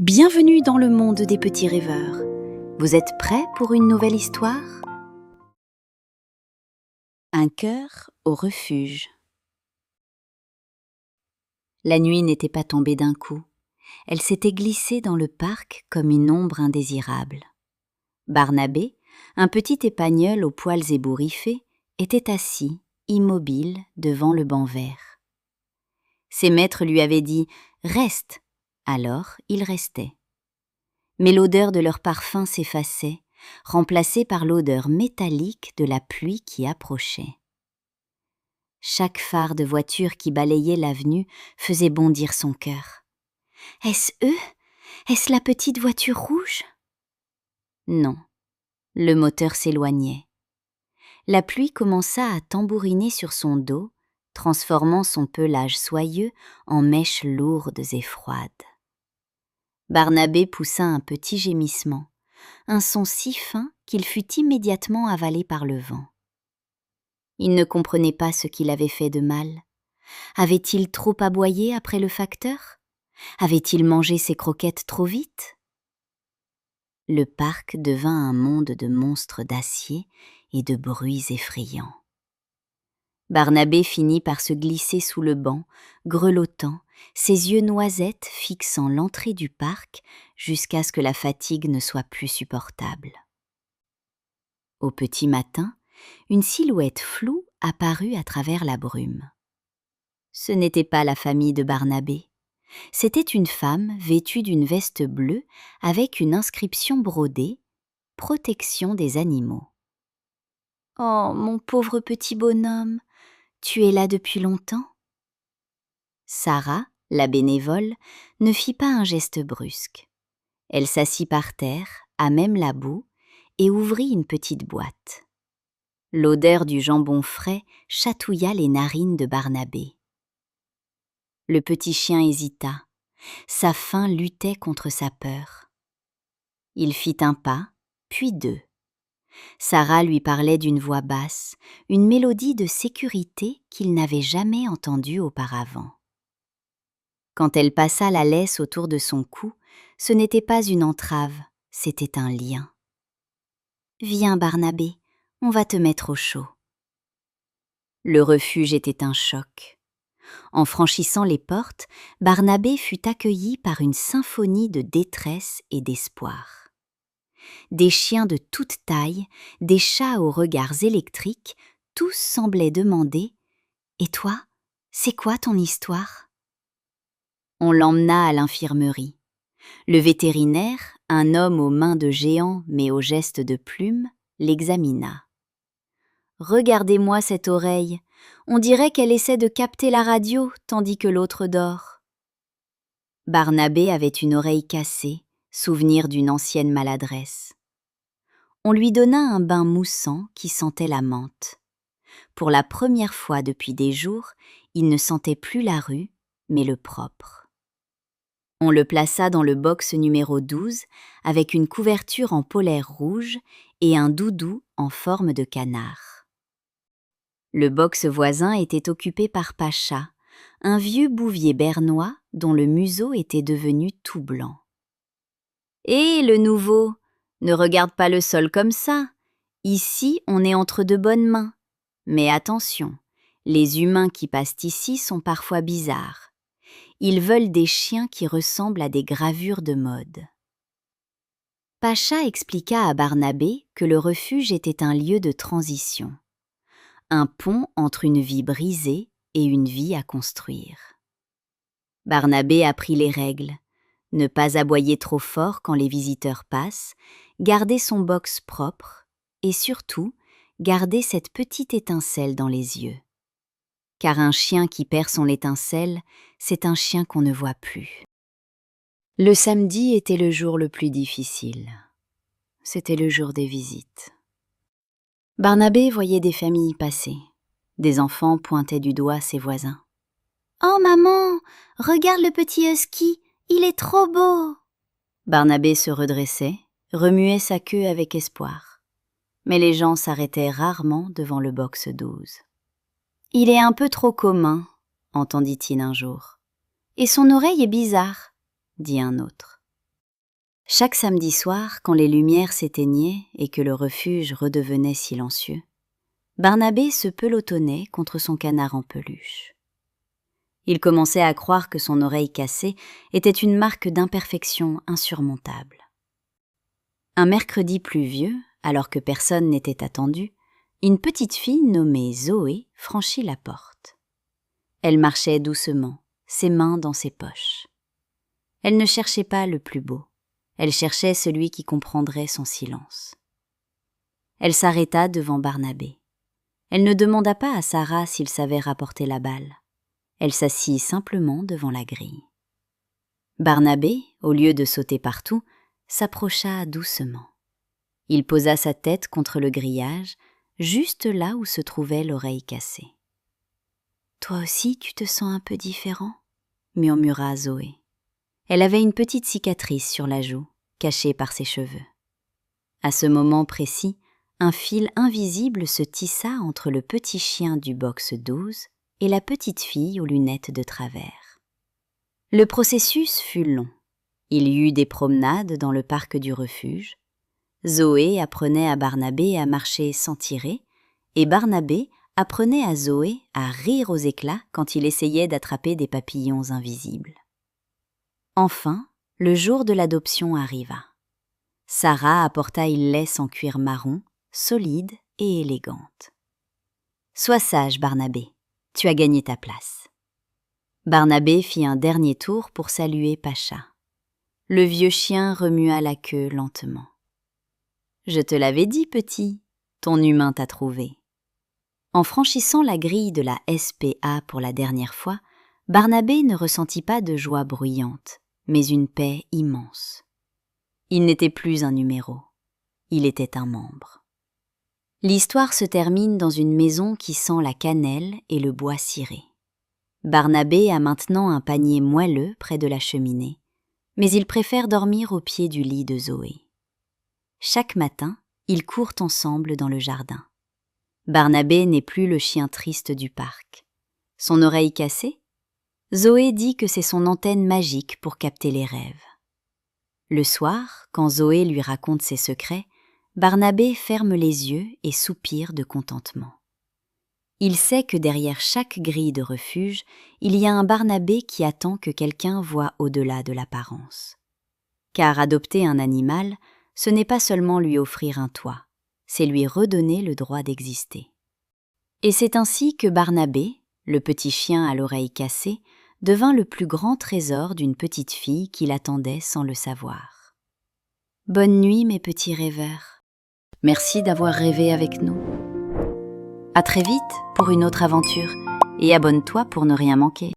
Bienvenue dans le monde des petits rêveurs. Vous êtes prêts pour une nouvelle histoire? Un cœur au refuge. La nuit n'était pas tombée d'un coup. Elle s'était glissée dans le parc comme une ombre indésirable. Barnabé, un petit épagneul aux poils ébouriffés, était assis, immobile, devant le banc vert. Ses maîtres lui avaient dit « Reste !» Alors il restait. Mais l'odeur de leur parfum s'effaçait, remplacée par l'odeur métallique de la pluie qui approchait. Chaque phare de voiture qui balayait l'avenue faisait bondir son cœur. « Est-ce eux? Est-ce la petite voiture rouge ?» Non, le moteur s'éloignait. La pluie commença à tambouriner sur son dos, transformant son pelage soyeux en mèches lourdes et froides. Barnabé poussa un petit gémissement, un son si fin qu'il fut immédiatement avalé par le vent. Il ne comprenait pas ce qu'il avait fait de mal. Avait-il trop aboyé après le facteur? Avait-il mangé ses croquettes trop vite? Le parc devint un monde de monstres d'acier et de bruits effrayants. Barnabé finit par se glisser sous le banc, grelottant, ses yeux noisettes fixant l'entrée du parc jusqu'à ce que la fatigue ne soit plus supportable. Au petit matin, une silhouette floue apparut à travers la brume. Ce n'était pas la famille de Barnabé. C'était une femme vêtue d'une veste bleue avec une inscription brodée « Protection des animaux ». « Oh, mon pauvre petit bonhomme, tu es là depuis longtemps ?» Sarah, la bénévole, ne fit pas un geste brusque. Elle s'assit par terre, à même la boue, et ouvrit une petite boîte. L'odeur du jambon frais chatouilla les narines de Barnabé. Le petit chien hésita. Sa faim luttait contre sa peur. Il fit un pas, puis deux. Sarah lui parlait d'une voix basse, une mélodie de sécurité qu'il n'avait jamais entendue auparavant. Quand elle passa la laisse autour de son cou, ce n'était pas une entrave, c'était un lien. « Viens, Barnabé, on va te mettre au chaud. » Le refuge était un choc. En franchissant les portes, Barnabé fut accueilli par une symphonie de détresse et d'espoir. Des chiens de toute taille, des chats aux regards électriques, tous semblaient demander « Et toi, c'est quoi ton histoire ?» On l'emmena à l'infirmerie. Le vétérinaire, un homme aux mains de géant mais aux gestes de plume, l'examina. « Regardez-moi cette oreille, on dirait qu'elle essaie de capter la radio tandis que l'autre dort. » Barnabé avait une oreille cassée, souvenir d'une ancienne maladresse. On lui donna un bain moussant qui sentait la menthe. Pour la première fois depuis des jours, il ne sentait plus la rue, mais le propre. On le plaça dans le box numéro 12 avec une couverture en polaire rouge et un doudou en forme de canard. Le box voisin était occupé par Pacha, un vieux bouvier bernois dont le museau était devenu tout blanc. « Hé, le nouveau, ne regarde pas le sol comme ça. Ici, on est entre de bonnes mains. Mais attention, les humains qui passent ici sont parfois bizarres. Ils veulent des chiens qui ressemblent à des gravures de mode. » Pacha expliqua à Barnabé que le refuge était un lieu de transition, un pont entre une vie brisée et une vie à construire. Barnabé apprit les règles, ne pas aboyer trop fort quand les visiteurs passent, garder son box propre et surtout garder cette petite étincelle dans les yeux. Car un chien qui perd son étincelle, c'est un chien qu'on ne voit plus. Le samedi était le jour le plus difficile. C'était le jour des visites. Barnabé voyait des familles passer. Des enfants pointaient du doigt ses voisins. « Oh maman, regarde le petit husky, il est trop beau !» Barnabé se redressait, remuait sa queue avec espoir. Mais les gens s'arrêtaient rarement devant le box 12. « Il est un peu trop commun », entendit-il un jour. « Et son oreille est bizarre », dit un autre. Chaque samedi soir, quand les lumières s'éteignaient et que le refuge redevenait silencieux, Barnabé se pelotonnait contre son canard en peluche. Il commençait à croire que son oreille cassée était une marque d'imperfection insurmontable. Un mercredi pluvieux, alors que personne n'était attendu, une petite fille nommée Zoé franchit la porte. Elle marchait doucement, ses mains dans ses poches. Elle ne cherchait pas le plus beau, elle cherchait celui qui comprendrait son silence. Elle s'arrêta devant Barnabé. Elle ne demanda pas à Sarah s'il savait rapporter la balle. Elle s'assit simplement devant la grille. Barnabé, au lieu de sauter partout, s'approcha doucement. Il posa sa tête contre le grillage, juste là où se trouvait l'oreille cassée. « Toi aussi, tu te sens un peu différent ?» murmura Zoé. Elle avait une petite cicatrice sur la joue, cachée par ses cheveux. À ce moment précis, un fil invisible se tissa entre le petit chien du box 12 et la petite fille aux lunettes de travers. Le processus fut long. Il y eut des promenades dans le parc du refuge. Zoé apprenait à Barnabé à marcher sans tirer, et Barnabé apprenait à Zoé à rire aux éclats quand il essayait d'attraper des papillons invisibles. Enfin, le jour de l'adoption arriva. Sarah apporta une laisse en cuir marron, solide et élégante. « Sois sage, Barnabé, tu as gagné ta place. » Barnabé fit un dernier tour pour saluer Pacha. Le vieux chien remua la queue lentement. « Je te l'avais dit, petit, ton humain t'a trouvé. » En franchissant la grille de la SPA pour la dernière fois, Barnabé ne ressentit pas de joie bruyante, mais une paix immense. Il n'était plus un numéro, il était un membre. L'histoire se termine dans une maison qui sent la cannelle et le bois ciré. Barnabé a maintenant un panier moelleux près de la cheminée, mais il préfère dormir au pied du lit de Zoé. Chaque matin, ils courent ensemble dans le jardin. Barnabé n'est plus le chien triste du parc. Son oreille cassée? Zoé dit que c'est son antenne magique pour capter les rêves. Le soir, quand Zoé lui raconte ses secrets, Barnabé ferme les yeux et soupire de contentement. Il sait que derrière chaque grille de refuge, il y a un Barnabé qui attend que quelqu'un voie au-delà de l'apparence. Car adopter un animal, ce n'est pas seulement lui offrir un toit, c'est lui redonner le droit d'exister. Et c'est ainsi que Barnabé, le petit chien à l'oreille cassée, devint le plus grand trésor d'une petite fille qui l'attendait sans le savoir. Bonne nuit, mes petits rêveurs. Merci d'avoir rêvé avec nous. À très vite pour une autre aventure et abonne-toi pour ne rien manquer.